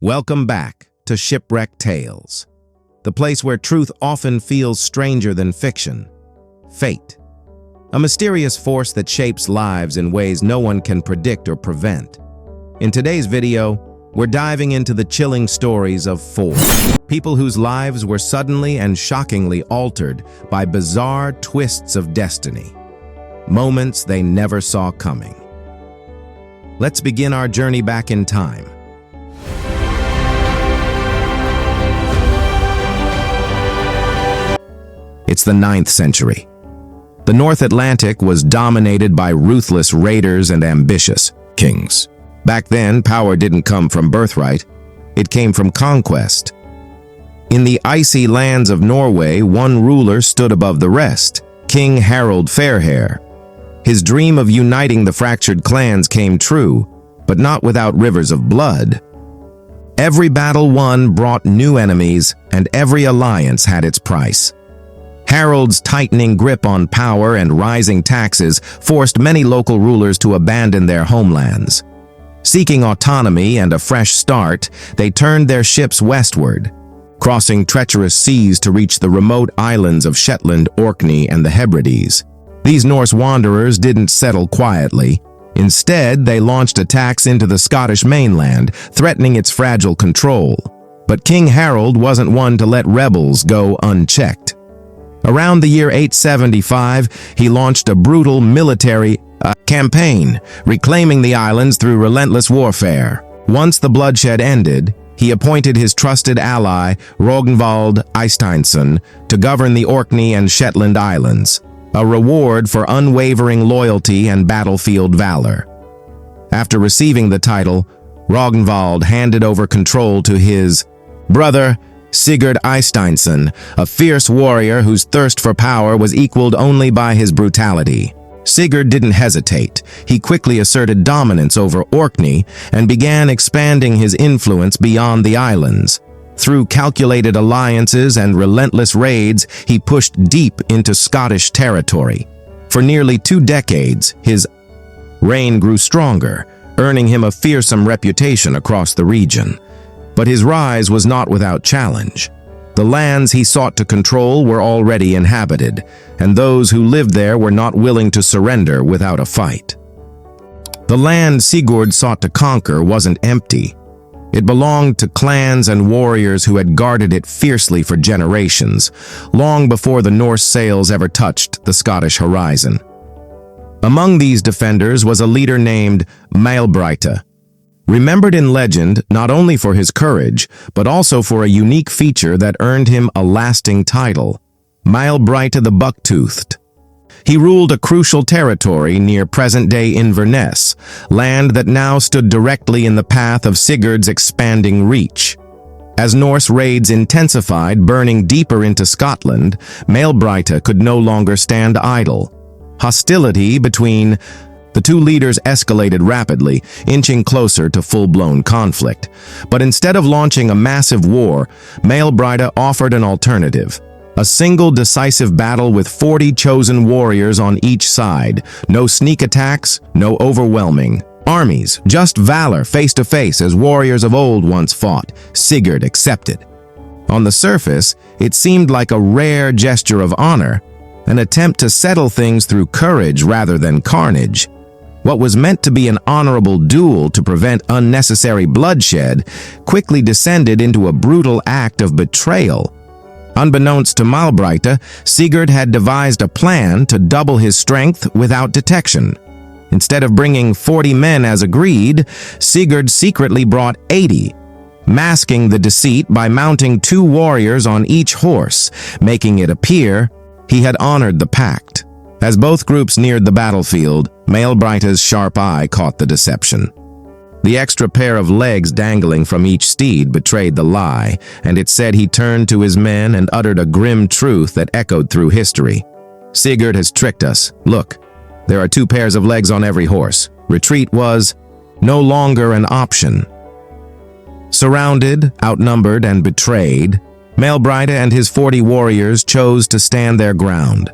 Welcome back to Shipwreck Tales, the place where truth often feels stranger than fiction. Fate, a mysterious force that shapes lives in ways no one can predict or prevent. In today's video, we're diving into the chilling stories of four people whose lives were suddenly and shockingly altered by bizarre twists of destiny, moments they never saw coming. Let's begin our journey back in time. It's the 9th century. The North Atlantic was dominated by ruthless raiders and ambitious kings. Back then, power didn't come from birthright, it came from conquest. In the icy lands of Norway, one ruler stood above the rest, King Harald Fairhair. His dream of uniting the fractured clans came true, but not without rivers of blood. Every battle won brought new enemies, and every alliance had its price. Harald's tightening grip on power and rising taxes forced many local rulers to abandon their homelands. Seeking autonomy and a fresh start, they turned their ships westward, crossing treacherous seas to reach the remote islands of Shetland, Orkney, and the Hebrides. These Norse wanderers didn't settle quietly. Instead, they launched attacks into the Scottish mainland, threatening its fragile control. But King Harald wasn't one to let rebels go unchecked. Around the year 875, he launched a brutal military campaign, reclaiming the islands through relentless warfare. Once the bloodshed ended, he appointed his trusted ally, Ragnvald Eysteinsson, to govern the Orkney and Shetland Islands, a reward for unwavering loyalty and battlefield valor. After receiving the title, Ragnvald handed over control to his brother, Sigurd Eysteinsson, a fierce warrior whose thirst for power was equaled only by his brutality. Sigurd didn't hesitate. He quickly asserted dominance over Orkney and began expanding his influence beyond the islands. Through calculated alliances and relentless raids, he pushed deep into Scottish territory. For nearly 2 decades, his reign grew stronger, earning him a fearsome reputation across the region. But his rise was not without challenge. The lands he sought to control were already inhabited, and those who lived there were not willing to surrender without a fight. The land Sigurd sought to conquer wasn't empty. It belonged to clans and warriors who had guarded it fiercely for generations, long before the Norse sails ever touched the Scottish horizon. Among these defenders was a leader named Maelbrigte, remembered in legend not only for his courage, but also for a unique feature that earned him a lasting title, Maelbrigte the Buck-Toothed. He ruled a crucial territory near present-day Inverness, land that now stood directly in the path of Sigurd's expanding reach. As Norse raids intensified, burning deeper into Scotland, Maelbrigte could no longer stand idle. Hostility between the two leaders escalated rapidly, inching closer to full-blown conflict. But instead of launching a massive war, Maelbrigte offered an alternative. A single decisive battle with 40 chosen warriors on each side. No sneak attacks, no overwhelming armies, just valor face-to-face as warriors of old once fought. Sigurd accepted. On the surface, it seemed like a rare gesture of honor, an attempt to settle things through courage rather than carnage. What was meant to be an honorable duel to prevent unnecessary bloodshed quickly descended into a brutal act of betrayal. Unbeknownst to Maelbrigte, Sigurd had devised a plan to double his strength without detection. Instead of bringing 40 men as agreed, Sigurd secretly brought 80, masking the deceit by mounting 2 warriors on each horse, making it appear he had honored the pact. As both groups neared the battlefield, Maelbrigte's sharp eye caught the deception. The extra pair of legs dangling from each steed betrayed the lie, and it said he turned to his men and uttered a grim truth that echoed through history. Sigurd has tricked us. Look, there are 2 pairs of legs on every horse. Retreat was no longer an option. Surrounded, outnumbered, and betrayed, Maelbrigte and his 40 warriors chose to stand their ground.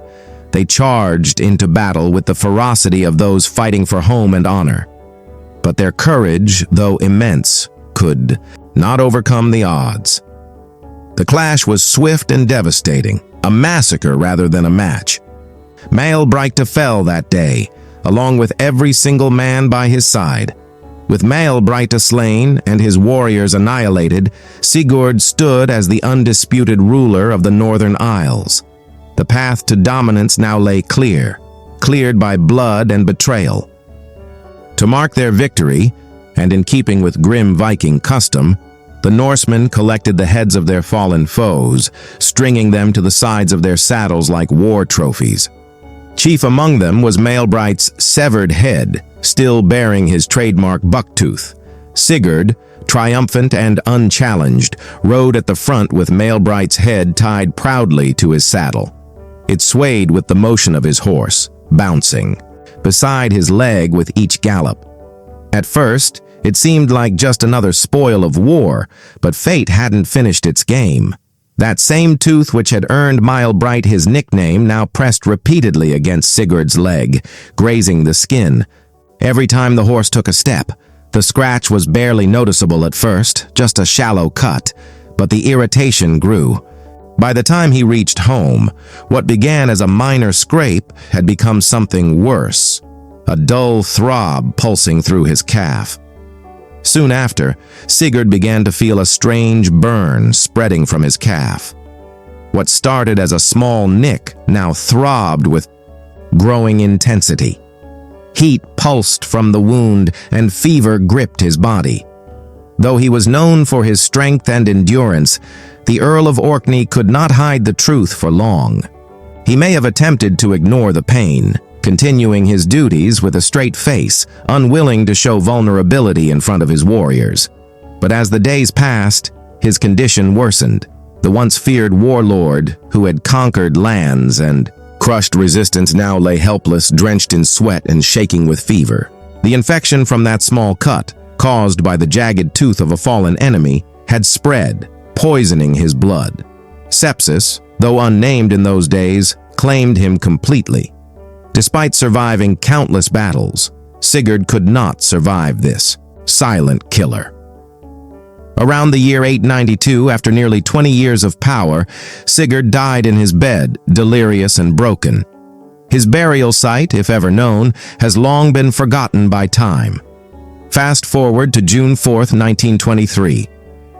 They charged into battle with the ferocity of those fighting for home and honor. But their courage, though immense, could not overcome the odds. The clash was swift and devastating, a massacre rather than a match. Maelbrigte fell that day, along with every single man by his side. With Maelbrigte slain and his warriors annihilated, Sigurd stood as the undisputed ruler of the Northern Isles. The path to dominance now lay cleared by blood and betrayal. To mark their victory, and in keeping with grim Viking custom, the Norsemen collected the heads of their fallen foes, stringing them to the sides of their saddles like war trophies. Chief among them was Maelbrigte's severed head, still bearing his trademark bucktooth. Sigurd, triumphant and unchallenged, rode at the front with Maelbrigte's head tied proudly to his saddle. It swayed with the motion of his horse, bouncing, beside his leg with each gallop. At first, it seemed like just another spoil of war, but fate hadn't finished its game. That same tooth which had earned Maelbrigte his nickname now pressed repeatedly against Sigurd's leg, grazing the skin. Every time the horse took a step, the scratch was barely noticeable at first, just a shallow cut, but the irritation grew. By the time he reached home, what began as a minor scrape had become something worse, a dull throb pulsing through his calf. Soon after, Sigurd began to feel a strange burn spreading from his calf. What started as a small nick now throbbed with growing intensity. Heat pulsed from the wound and fever gripped his body. Though he was known for his strength and endurance, the Earl of Orkney could not hide the truth for long. He may have attempted to ignore the pain, continuing his duties with a straight face, unwilling to show vulnerability in front of his warriors. But as the days passed, his condition worsened. The once feared warlord, who had conquered lands and crushed resistance, now lay helpless, drenched in sweat and shaking with fever. The infection from that small cut, caused by the jagged tooth of a fallen enemy, had spread, poisoning his blood. Sepsis, though unnamed in those days, claimed him completely. Despite surviving countless battles, Sigurd could not survive this silent killer. Around the year 892, after nearly 20 years of power, Sigurd died in his bed, delirious and broken. His burial site, if ever known, has long been forgotten by time. Fast forward to June 4th, 1923.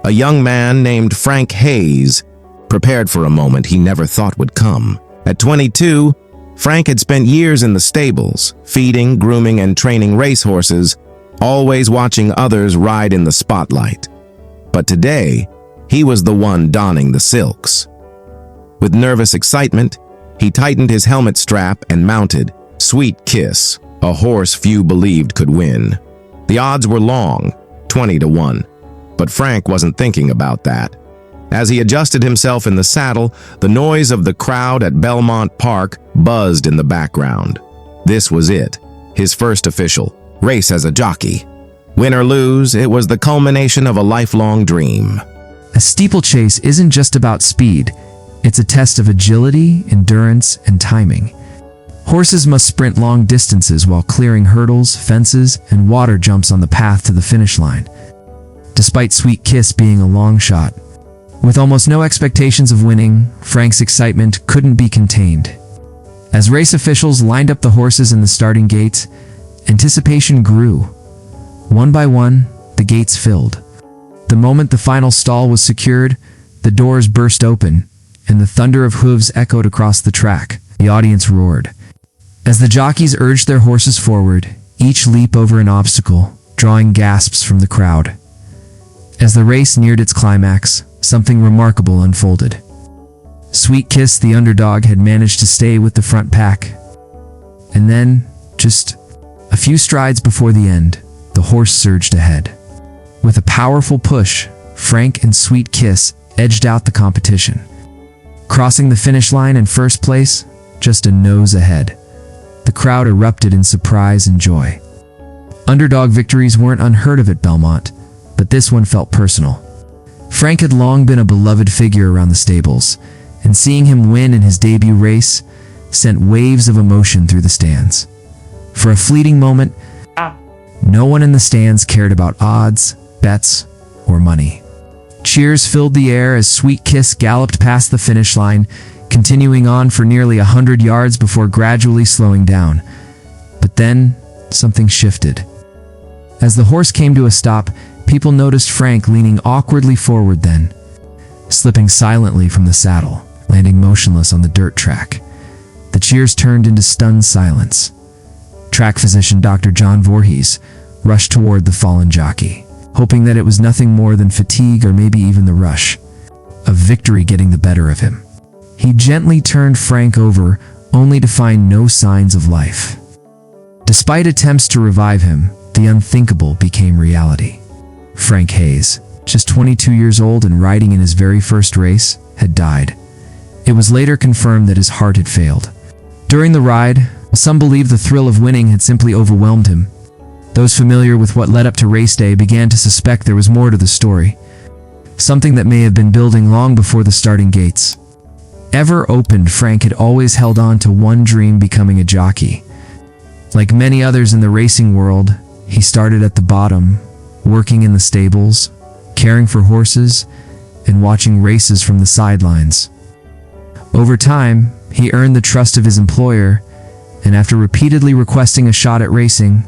A young man named Frank Hayes prepared for a moment he never thought would come. At 22, Frank had spent years in the stables, feeding, grooming, and training racehorses, always watching others ride in the spotlight. But today, he was the one donning the silks. With nervous excitement, he tightened his helmet strap and mounted Sweet Kiss, a horse few believed could win. The odds were long, 20-1, but Frank wasn't thinking about that. As he adjusted himself in the saddle, the noise of the crowd at Belmont Park buzzed in the background. This was it, his first official race as a jockey. Win or lose, it was the culmination of a lifelong dream. A steeplechase isn't just about speed. It's a test of agility, endurance, and timing. Horses must sprint long distances while clearing hurdles, fences, and water jumps on the path to the finish line. Despite Sweet Kiss being a long shot, with almost no expectations of winning, Frank's excitement couldn't be contained. As race officials lined up the horses in the starting gates, anticipation grew. One by one, the gates filled. The moment the final stall was secured, the doors burst open, and the thunder of hooves echoed across the track. The audience roared. As the jockeys urged their horses forward, each leap over an obstacle, drawing gasps from the crowd. As the race neared its climax, something remarkable unfolded. Sweet Kiss, the underdog, had managed to stay with the front pack. And then, just a few strides before the end, the horse surged ahead. With a powerful push, Frank and Sweet Kiss edged out the competition. Crossing the finish line in first place, just a nose ahead. The crowd erupted in surprise and joy. Underdog victories weren't unheard of at Belmont, but this one felt personal. Frank had long been a beloved figure around the stables, and seeing him win in his debut race sent waves of emotion through the stands. For a fleeting moment, no one in the stands cared about odds, bets, or money. Cheers filled the air as Sweet Kiss galloped past the finish line, continuing on for nearly 100 yards before gradually slowing down. But then, something shifted. As the horse came to a stop, people noticed Frank leaning awkwardly forward then, slipping silently from the saddle, landing motionless on the dirt track. The cheers turned into stunned silence. Track physician Dr. John Voorhees rushed toward the fallen jockey, hoping that it was nothing more than fatigue or maybe even the rush of victory getting the better of him. He gently turned Frank over, only to find no signs of life. Despite attempts to revive him, the unthinkable became reality. Frank Hayes, just 22 years old and riding in his very first race, had died. It was later confirmed that his heart had failed. During the ride, some believed the thrill of winning had simply overwhelmed him. Those familiar with what led up to race day began to suspect there was more to the story, something that may have been building long before the starting gates. Ever open, Frank had always held on to one dream: becoming a jockey. Like many others in the racing world, he started at the bottom, working in the stables, caring for horses, and watching races from the sidelines. Over time, he earned the trust of his employer, and after repeatedly requesting a shot at racing,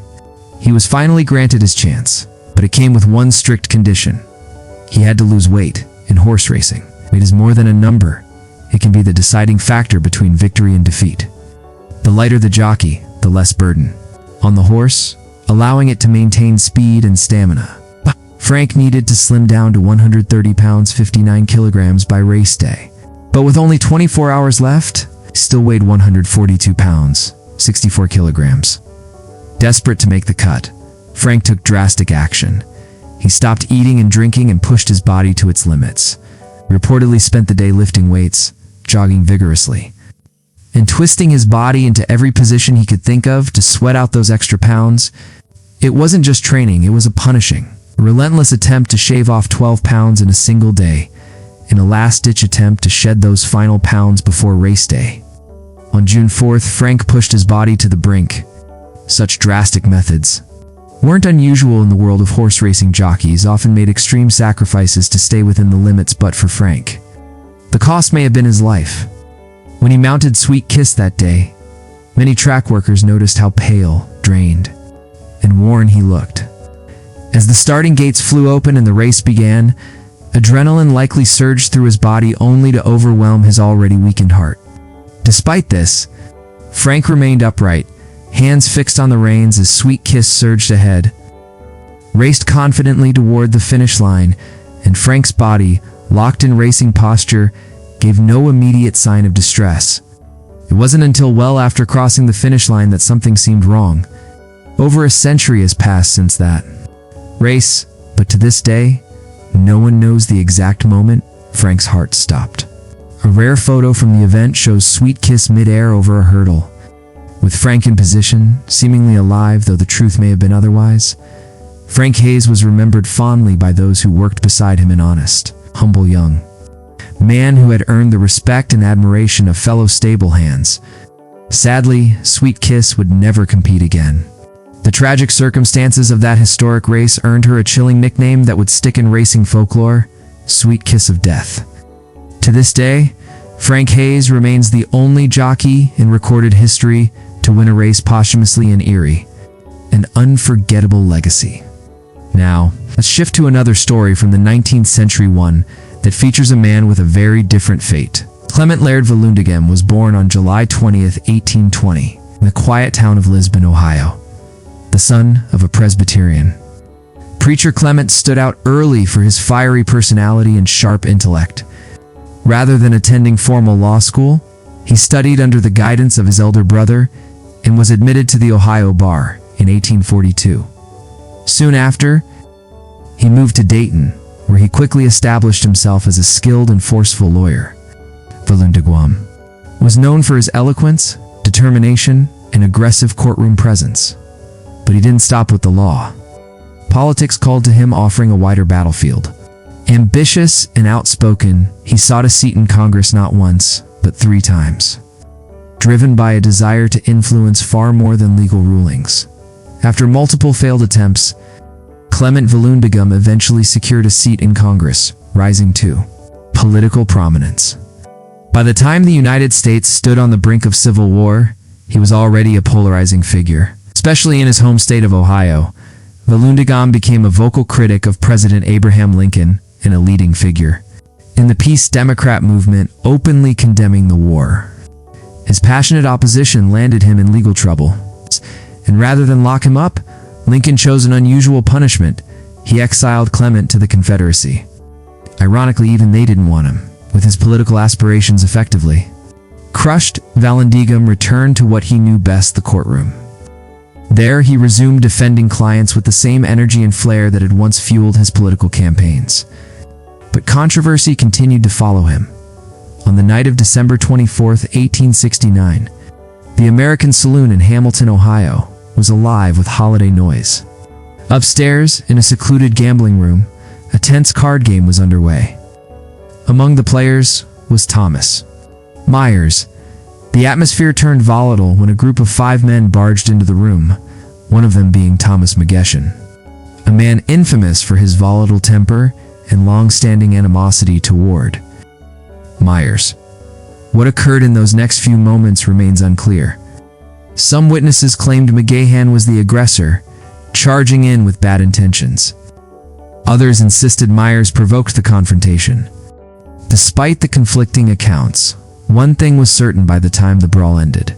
he was finally granted his chance. But it came with one strict condition. He had to lose weight. In horse racing, weight is more than a number. It can be the deciding factor between victory and defeat. The lighter the jockey, the less burden on the horse, allowing it to maintain speed and stamina. Frank needed to slim down to 130 pounds 59 kilograms by race day. But with only 24 hours left, he still weighed 142 pounds 64 kilograms. Desperate to make the cut, Frank took drastic action. He stopped eating and drinking and pushed his body to its limits. He reportedly spent the day lifting weights, jogging vigorously, and twisting his body into every position he could think of to sweat out those extra pounds. It wasn't just training, it was a relentless attempt to shave off 12 pounds in a single day, in a last-ditch attempt to shed those final pounds before race day. On June 4th, Frank pushed his body to the brink. Such drastic methods weren't unusual in the world of horse racing. Jockeys often made extreme sacrifices to stay within the limits, but for Frank, the cost may have been his life. When he mounted Sweet Kiss that day, many track workers noticed how pale, drained, and worn he looked. As the starting gates flew open and the race began, adrenaline likely surged through his body, only to overwhelm his already weakened heart. Despite this, Frank remained upright, hands fixed on the reins as Sweet Kiss surged ahead, raced confidently toward the finish line, and Frank's body, locked in racing posture, gave no immediate sign of distress. It wasn't until well after crossing the finish line that something seemed wrong. Over a century has passed since that race, but to this day, no one knows the exact moment Frank's heart stopped. A rare photo from the event shows Sweet Kiss mid-air over a hurdle, with Frank in position, seemingly alive, though the truth may have been otherwise. Frank Hayes was remembered fondly by those who worked beside him, an honest, humble young man who had earned the respect and admiration of fellow stable hands. Sadly, Sweet Kiss would never compete again. The tragic circumstances of that historic race earned her a chilling nickname that would stick in racing folklore: Sweet Kiss of Death. To this day, Frank Hayes remains the only jockey in recorded history to win a race posthumously in Erie, an unforgettable legacy. Now, let's shift to another story from the 19th century, one that features a man with a very different fate. Clement Laird Vallandigham was born on July 20th, 1820, in the quiet town of Lisbon, Ohio. The son of a Presbyterian preacher, Clement stood out early for his fiery personality and sharp intellect. Rather than attending formal law school, he studied under the guidance of his elder brother and was admitted to the Ohio bar in 1842. Soon after, he moved to Dayton, where he quickly established himself as a skilled and forceful lawyer. Vallandigham was known for his eloquence, determination, and aggressive courtroom presence. But he didn't stop with the law. Politics called to him, offering a wider battlefield. Ambitious and outspoken, he sought a seat in Congress not once, but 3 times, driven by a desire to influence far more than legal rulings. After multiple failed attempts, Clement Vallandigham eventually secured a seat in Congress, rising to political prominence. By the time the United States stood on the brink of civil war, he was already a polarizing figure. Especially in his home state of Ohio, Vallandigham became a vocal critic of President Abraham Lincoln and a leading figure in the Peace Democrat movement, openly condemning the war. His passionate opposition landed him in legal trouble, and rather than lock him up, Lincoln chose an unusual punishment. He exiled Clement to the Confederacy. Ironically, even they didn't want him, with his political aspirations effectively. Crushed, Vallandigham returned to what he knew best, the courtroom. There, he resumed defending clients with the same energy and flair that had once fueled his political campaigns. But controversy continued to follow him. On the night of December 24, 1869, the American Saloon in Hamilton, Ohio, was alive with holiday noise. Upstairs, in a secluded gambling room, a tense card game was underway. Among the players was Thomas Myers. The atmosphere turned volatile when a group of 5 men barged into the room, one of them being Thomas McGeechan, a man infamous for his volatile temper and long-standing animosity toward Myers. What occurred in those next few moments remains unclear. Some witnesses claimed McGeechan was the aggressor, charging in with bad intentions. Others insisted Myers provoked the confrontation. Despite the conflicting accounts, one thing was certain by the time the brawl ended.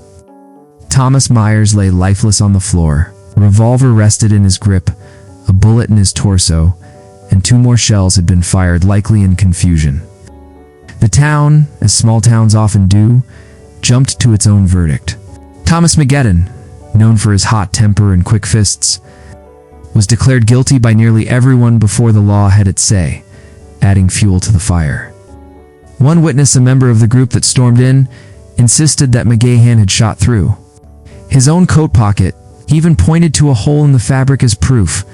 Thomas Myers lay lifeless on the floor, a revolver rested in his grip, a bullet in his torso, and 2 more shells had been fired, likely in confusion. The town, as small towns often do, jumped to its own verdict. Thomas McGeechan, known for his hot temper and quick fists, was declared guilty by nearly everyone before the law had its say, adding fuel to the fire. One witness, a member of the group that stormed in, insisted that McGeechan had shot through his own coat pocket. He even pointed to a hole in the fabric as proof.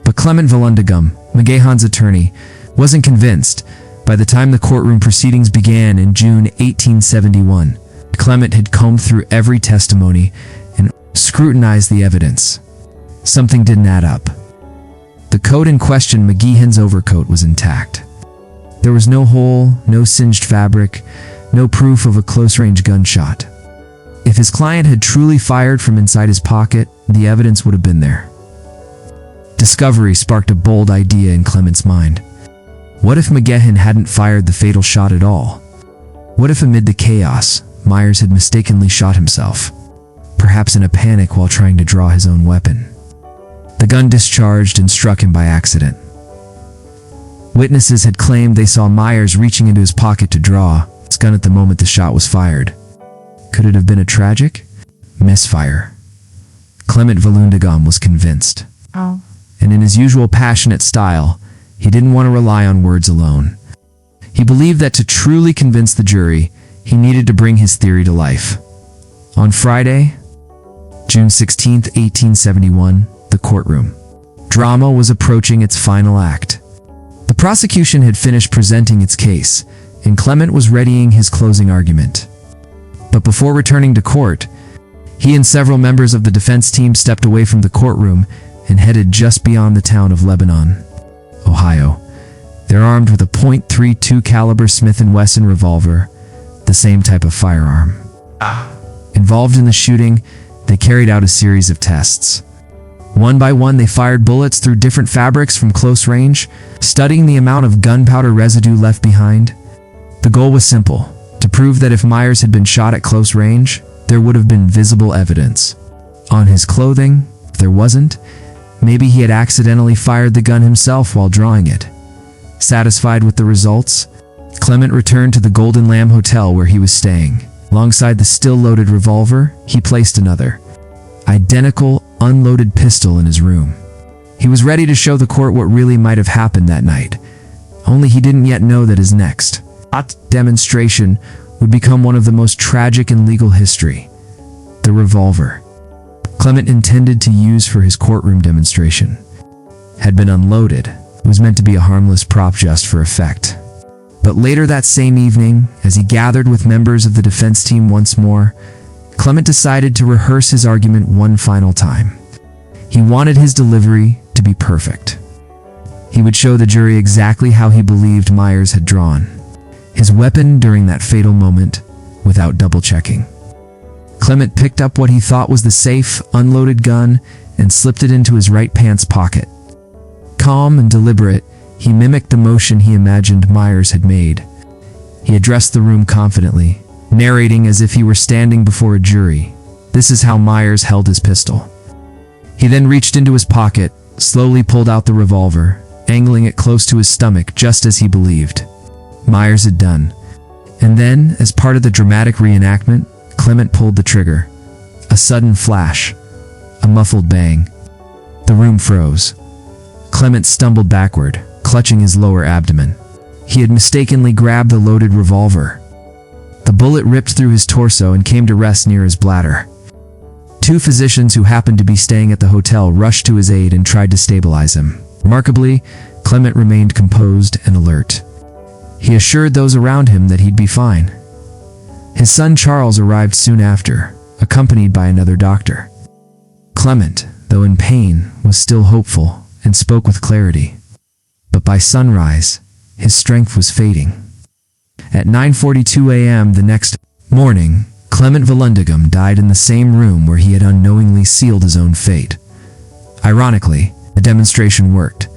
But Clement Vallandigham, McGeechan's attorney, wasn't convinced. By the time the courtroom proceedings began in June 1871, Clement had combed through every testimony and scrutinized the evidence. Something didn't add up. The coat in question, McGeechan's overcoat, was intact. There was no hole, no singed fabric, no proof of a close-range gunshot. If his client had truly fired from inside his pocket, the evidence would have been there. Discovery sparked a bold idea in Clement's mind. What if McGeechan hadn't fired the fatal shot at all? What if amid the chaos, Myers had mistakenly shot himself, perhaps in a panic while trying to draw his own weapon? The gun discharged and struck him by accident. Witnesses had claimed they saw Myers reaching into his pocket to draw his gun at the moment the shot was fired. Could it have been a tragic misfire? Clement Vallandigham was convinced. And in his usual passionate style, he didn't want to rely on words alone. He believed that to truly convince the jury, he needed to bring his theory to life. On Friday, June 16, 1871, the courtroom drama was approaching its final act. The prosecution had finished presenting its case, and Clement was readying his closing argument. But before returning to court, he and several members of the defense team stepped away from the courtroom and headed just beyond the town of Lebanon, Ohio. They're armed with a .32 caliber Smith & Wesson revolver, the same type of firearm. Involved in the shooting, they carried out a series of tests. One by one, they fired bullets through different fabrics from close range, studying the amount of gunpowder residue left behind. The goal was simple: to prove that if Myers had been shot at close range, there would have been visible evidence on his clothing. If there wasn't, maybe he had accidentally fired the gun himself while drawing it. Satisfied with the results, Clement returned to the Golden Lamb Hotel where he was staying. Alongside the still-loaded revolver, he placed another, identical, unloaded pistol in his room. He was ready to show the court what really might have happened that night. Only he didn't yet know that his next demonstration would become one of the most tragic in legal history. The revolver Clement intended to use for his courtroom demonstration had been unloaded. It was meant to be a harmless prop just for effect. But later that same evening, as he gathered with members of the defense team once more, Clement decided to rehearse his argument one final time. He wanted his delivery to be perfect. He would show the jury exactly how he believed Myers had drawn his weapon during that fatal moment without double-checking. Clement picked up what he thought was the safe, unloaded gun and slipped it into his right pants pocket. Calm and deliberate, he mimicked the motion he imagined Myers had made. He addressed the room confidently, narrating as if he were standing before a jury. This is how Myers held his pistol. He then reached into his pocket, slowly pulled out the revolver, angling it close to his stomach just as he believed Myers had done. And then, as part of the dramatic reenactment, Clement pulled the trigger. A sudden flash, a muffled bang. The room froze. Clement stumbled backward, clutching his lower abdomen. He had mistakenly grabbed the loaded revolver. The bullet ripped through his torso and came to rest near his bladder. Two physicians who happened to be staying at the hotel rushed to his aid and tried to stabilize him. Remarkably, Clement remained composed and alert. He assured those around him that he'd be fine. His son Charles arrived soon after, accompanied by another doctor. Clement, though in pain, was still hopeful and spoke with clarity. But by sunrise, his strength was fading. At 9:42 a.m. the next morning, Clement Vallandigham died in the same room where he had unknowingly sealed his own fate. Ironically, the demonstration worked.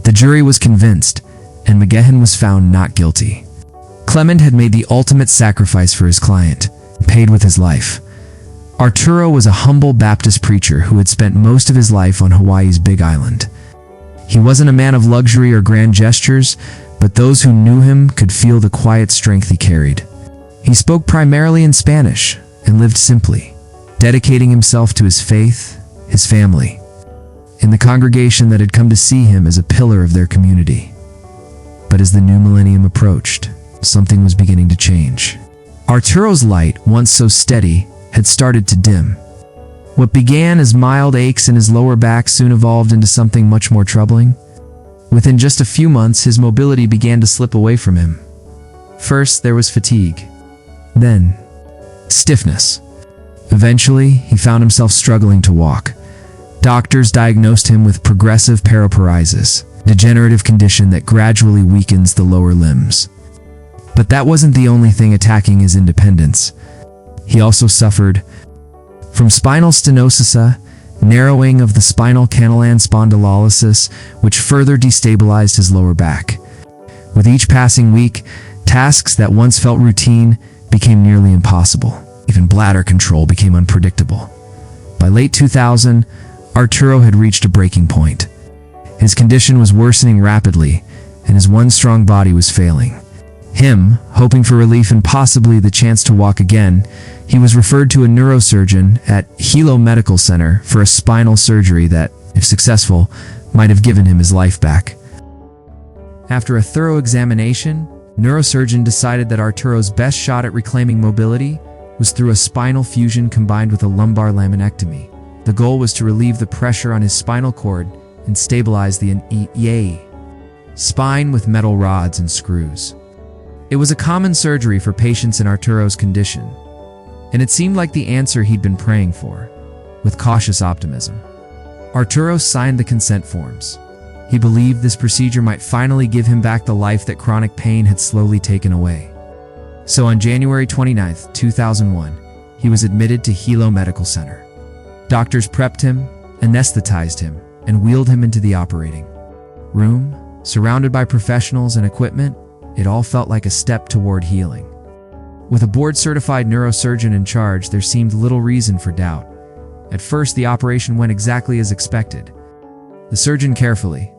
The jury was convinced, and McGehan was found not guilty. Clement had made the ultimate sacrifice for his client, paid with his life. Arturo was a humble Baptist preacher who had spent most of his life on Hawaii's Big Island. He wasn't a man of luxury or grand gestures, but those who knew him could feel the quiet strength he carried. He spoke primarily in Spanish and lived simply, dedicating himself to his faith, his family, and the congregation that had come to see him as a pillar of their community. But as the new millennium approached, something was beginning to change. Arturo's light, once so steady, had started to dim. What began as mild aches in his lower back soon evolved into something much more troubling. Within just a few months, his mobility began to slip away from him. First, there was fatigue. Then, stiffness. Eventually, he found himself struggling to walk. Doctors diagnosed him with progressive paraparesis, a degenerative condition that gradually weakens the lower limbs. But that wasn't the only thing attacking his independence. He also suffered from spinal stenosis, narrowing of the spinal canal and spondylolysis, which further destabilized his lower back. With each passing week, tasks that once felt routine became nearly impossible. Even bladder control became unpredictable. By late 2000, Arturo had reached a breaking point. His condition was worsening rapidly, and his once strong body was failing. Hoping for relief and possibly the chance to walk again, he was referred to a neurosurgeon at Hilo Medical Center for a spinal surgery that, if successful, might have given him his life back. After a thorough examination, neurosurgeon decided that Arturo's best shot at reclaiming mobility was through a spinal fusion combined with a lumbar laminectomy. The goal was to relieve the pressure on his spinal cord and stabilize the spine with metal rods and screws. It was a common surgery for patients in Arturo's condition, and it seemed like the answer he'd been praying for. With cautious optimism, Arturo signed the consent forms. He believed this procedure might finally give him back the life that chronic pain had slowly taken away. So on January 29, 2001, he was admitted to Hilo Medical Center. Doctors prepped him, anesthetized him, and wheeled him into the operating room. Surrounded by professionals and equipment, it all felt like a step toward healing. With a board-certified neurosurgeon in charge, there seemed little reason for doubt. At first, the operation went exactly as expected. The surgeon carefully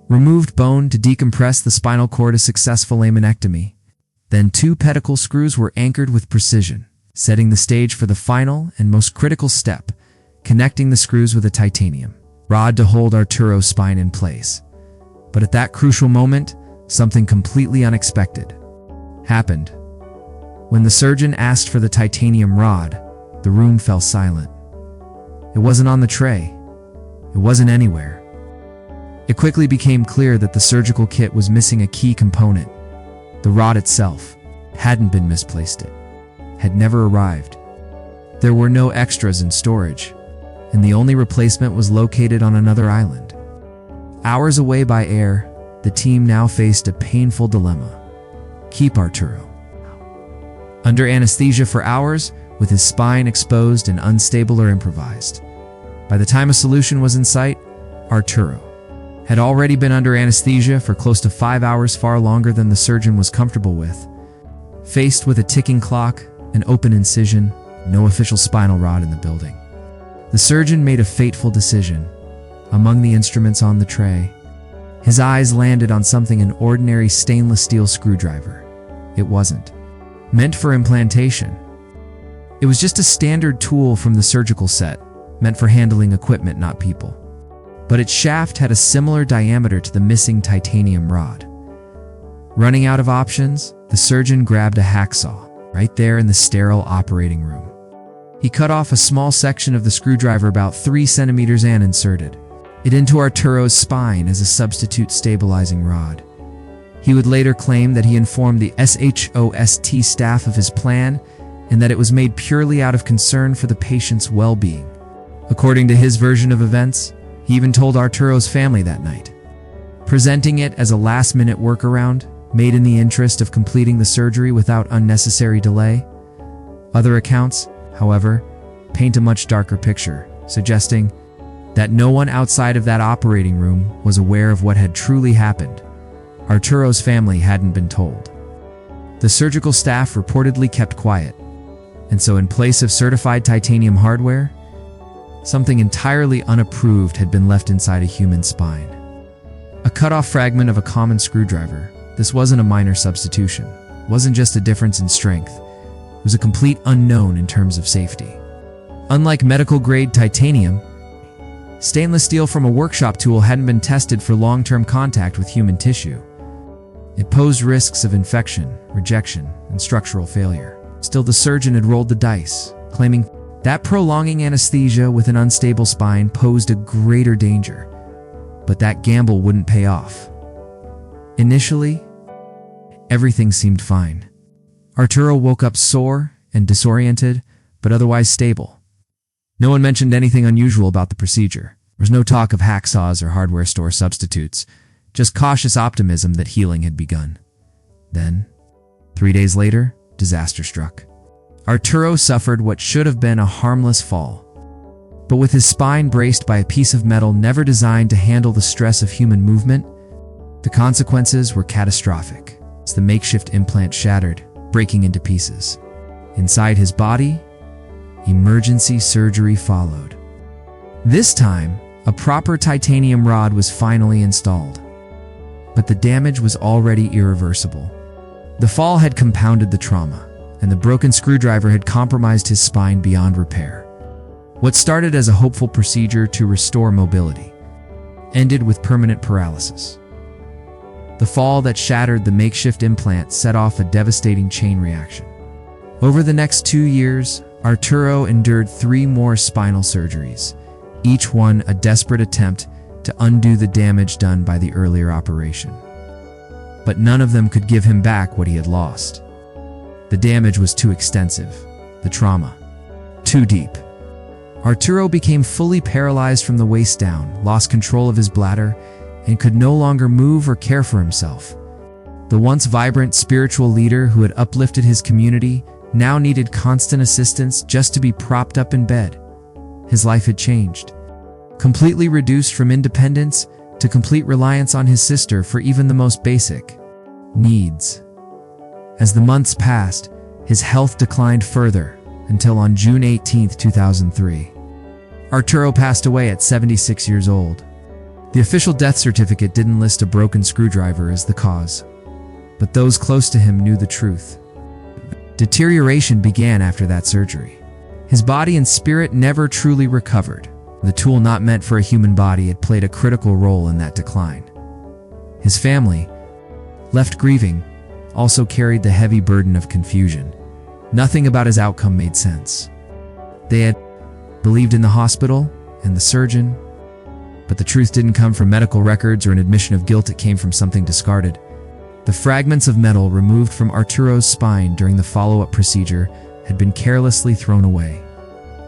removed bone to decompress the spinal cord, a successful laminectomy. Then 2 pedicle screws were anchored with precision, setting the stage for the final and most critical step, connecting the screws with a titanium rod to hold Arturo's spine in place. But at that crucial moment, something completely unexpected happened. When the surgeon asked for the titanium rod, the room fell silent. It wasn't on the tray. It wasn't anywhere. It quickly became clear that the surgical kit was missing a key component. The rod itself hadn't been misplaced. It had never arrived. There were no extras in storage, and the only replacement was located on another island. Hours away by air, the team now faced a painful dilemma. Keep Arturo under anesthesia for hours, with his spine exposed and unstable or improvised. By the time a solution was in sight, Arturo had already been under anesthesia for close to 5 hours, far longer than the surgeon was comfortable with. Faced with a ticking clock, an open incision, no official spinal rod in the building, the surgeon made a fateful decision. Among the instruments on the tray, his eyes landed on something, an ordinary stainless steel screwdriver. It wasn't meant for implantation. It was just a standard tool from the surgical set, meant for handling equipment, not people. But its shaft had a similar diameter to the missing titanium rod. Running out of options, the surgeon grabbed a hacksaw right there in the sterile operating room. He cut off a small section of the screwdriver about 3 centimeters and inserted it into Arturo's spine as a substitute stabilizing rod. He would later claim that he informed the SHOST staff of his plan and that it was made purely out of concern for the patient's well-being. According to his version of events, he even told Arturo's family that night, presenting it as a last-minute workaround made in the interest of completing the surgery without unnecessary delay. Other accounts, however, paint a much darker picture, suggesting that no one outside of that operating room was aware of what had truly happened. Arturo's family hadn't been told. The surgical staff reportedly kept quiet, and so in place of certified titanium hardware, something entirely unapproved had been left inside a human spine. A cut-off fragment of a common screwdriver. This wasn't a minor substitution. It wasn't just a difference in strength. It was a complete unknown in terms of safety. Unlike medical-grade titanium, stainless steel from a workshop tool hadn't been tested for long-term contact with human tissue. It posed risks of infection, rejection, and structural failure. Still, the surgeon had rolled the dice, claiming that prolonging anesthesia with an unstable spine posed a greater danger, but that gamble wouldn't pay off. Initially, everything seemed fine. Arturo woke up sore and disoriented, but otherwise stable. No one mentioned anything unusual about the procedure. There was no talk of hacksaws or hardware store substitutes, just cautious optimism that healing had begun. Then, 3 days later, disaster struck. Arturo suffered what should have been a harmless fall. But with his spine braced by a piece of metal never designed to handle the stress of human movement, the consequences were catastrophic as the makeshift implant shattered, breaking into pieces. Inside his body, emergency surgery followed. This time, a proper titanium rod was finally installed. But the damage was already irreversible. The fall had compounded the trauma, and the broken screwdriver had compromised his spine beyond repair. What started as a hopeful procedure to restore mobility ended with permanent paralysis. The fall that shattered the makeshift implant set off a devastating chain reaction. Over the next 2 years, Arturo endured 3 more spinal surgeries, each one a desperate attempt to undo the damage done by the earlier operation. But none of them could give him back what he had lost. The damage was too extensive, the trauma too deep. Arturo became fully paralyzed from the waist down, lost control of his bladder, and could no longer move or care for himself. The once vibrant spiritual leader who had uplifted his community now needed constant assistance just to be propped up in bed. His life had changed, completely reduced from independence to complete reliance on his sister for even the most basic needs. As the months passed, his health declined further until on June 18, 2003. Arturo passed away at 76 years old. The official death certificate didn't list a broken screwdriver as the cause, but those close to him knew the truth. Deterioration began after that surgery. His body and spirit never truly recovered. The tool not meant for a human body had played a critical role in that decline. His family, left grieving, also carried the heavy burden of confusion. Nothing about his outcome made sense. They had believed in the hospital and the surgeon, but the truth didn't come from medical records or an admission of guilt. It came from something discarded. The fragments of metal removed from Arturo's spine during the follow-up procedure had been carelessly thrown away,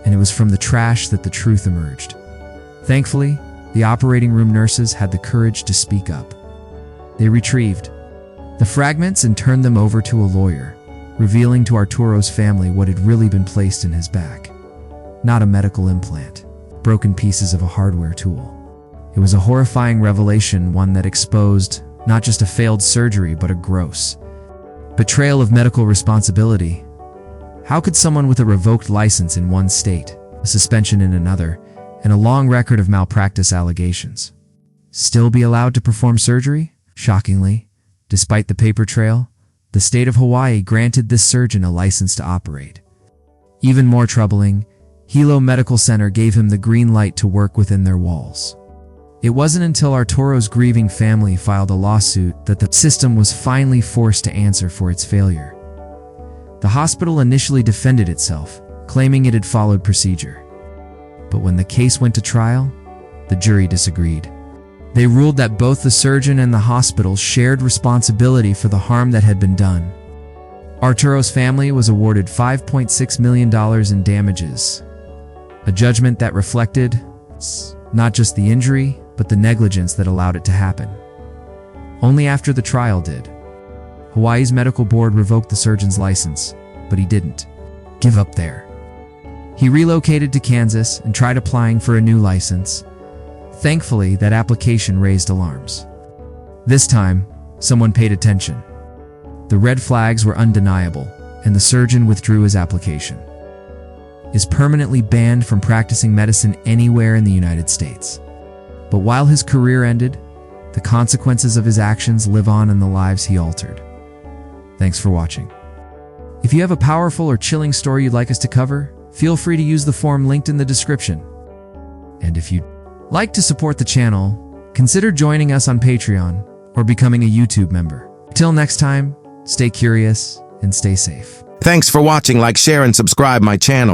and it was from the trash that the truth emerged. Thankfully, the operating room nurses had the courage to speak up. They retrieved the fragments and turned them over to a lawyer, revealing to Arturo's family what had really been placed in his back. Not a medical implant, broken pieces of a hardware tool. It was a horrifying revelation, one that exposed not just a failed surgery, but a gross betrayal of medical responsibility. How could someone with a revoked license in one state, a suspension in another, and a long record of malpractice allegations still be allowed to perform surgery? Shockingly, despite the paper trail, the state of Hawaii granted this surgeon a license to operate. Even more troubling, Hilo Medical Center gave him the green light to work within their walls. It wasn't until Arturo's grieving family filed a lawsuit that the system was finally forced to answer for its failure. The hospital initially defended itself, claiming it had followed procedure. But when the case went to trial, the jury disagreed. They ruled that both the surgeon and the hospital shared responsibility for the harm that had been done. Arturo's family was awarded $5.6 million in damages, a judgment that reflected not just the injury, but the negligence that allowed it to happen. Only after the trial did Hawaii's medical board revoked the surgeon's license, but he didn't give up there. He relocated to Kansas and tried applying for a new license. Thankfully, that application raised alarms. This time, someone paid attention. The red flags were undeniable, and the surgeon withdrew his application. Is permanently banned from practicing medicine anywhere in the United States. But while his career ended, the consequences of his actions live on in the lives he altered. Thanks for watching. If you have a powerful or chilling story you'd like us to cover, feel free to use the form linked in the description. And if you'd like to support the channel, consider joining us on Patreon or becoming a YouTube member. Till next time, stay curious and stay safe. Thanks for watching. Like, share, and subscribe my channel.